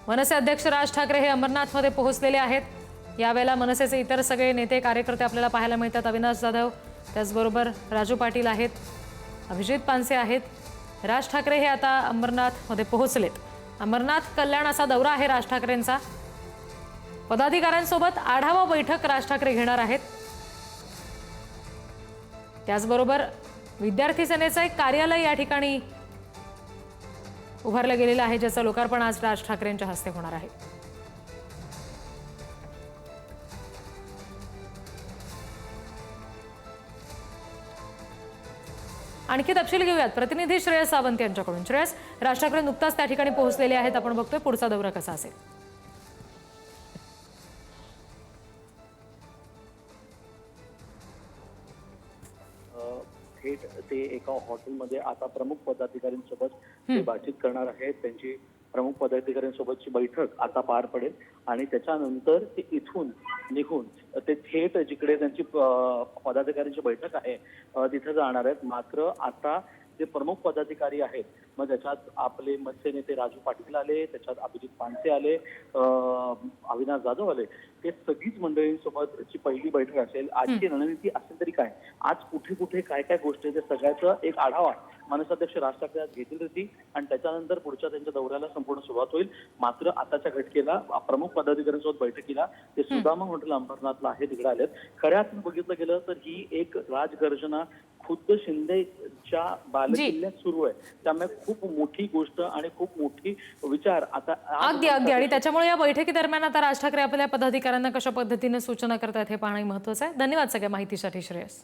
मनसे अध्यक्ष राज ठाकरे हे अमरनाथमध्ये पोहोचलेले आहेत। यावेळेला मनसेचे इतर सगळे नेते कार्यकर्ते आपल्याला पाहायला मिळतात। अविनाश जाधव, त्याचबरोबर राजू पाटील आहेत, अभिजित पानसे आहेत। राज ठाकरे हे आता अमरनाथमध्ये पोहोचलेत। अमरनाथ कल्याण असा दौरा आहे राज ठाकरेंचा। पदाधिकाऱ्यांसोबत आढावा बैठक राज ठाकरे घेणार आहेत। त्याचबरोबर विद्यार्थी सेनेचे एक कार्यालय या ठिकाणी उभारलं गेलेलं आहे, ज्याचं लोकार्पण आज राज ठाकरेंच्या हस्ते होणार आहे। आणखी तपशील घेऊयात प्रतिनिधी श्रेयस सावंत यांच्याकडून। श्रेयस, राज ठाकरे नुकताच त्या ठिकाणी पोहोचलेले आहेत। आपण बघतोय पुढचा दौरा कसा असेल। थेट ते एका हॉटेलमध्ये आता प्रमुख पदाधिकाऱ्यांसोबत ते बातचीत करणार आहेत। त्यांची प्रमुख पदाधिकाऱ्यांसोबतची बैठक आता पार पडेल आणि त्याच्यानंतर ते इथून निघून ते थेट जिकडे त्यांची पदाधिकाऱ्यांची बैठक आहे तिथे जाणार आहेत। मात्र आता जे प्रमुख पदाधिकारी आहेत, मग त्याच्यात आपले मनसे नेते राजू पाटील आले, त्याच्यात अभिजित पानसे आले, अविनाश जाधव आले, ते सगळीच मंडळींसोबतची पहिली बैठक असेल। आजची रणनीती असेल तरी काय, आज कुठे कुठे काय काय गोष्टी ते सगळ्याचा एक आढावा मनसे अध्यक्ष राज ठाकरे आज घेतील होती आणि त्याच्यानंतर पुढच्या त्यांच्या दौऱ्याला संपूर्ण सुरुवात होईल। मात्र आताच्या घटकेला प्रमुख पदाधिकाऱ्यांसोबत बैठकीला ते सुदामा हॉटेल अंबरनाथला आहे, तिकडे आलेत। खऱ्या अर्थानं बघितलं गेलं तर ही एक राजगर्जना खुद्द शिंदेच्या बालेकिल्ल्यात सुरू आहे, त्यामुळे खूप मोठी गोष्ट आणि खूप मोठी विचार आता अगदी अगदी आणि त्याच्यामुळे या बैठकी दरम्यान आता राज ठाकरे आपल्या पदाधिकाऱ्यांना कशा पद्धतीने सूचना करतात हे पाहणं महत्त्वाचं आहे। धन्यवाद सगळ्या माहितीसाठी श्रेयस।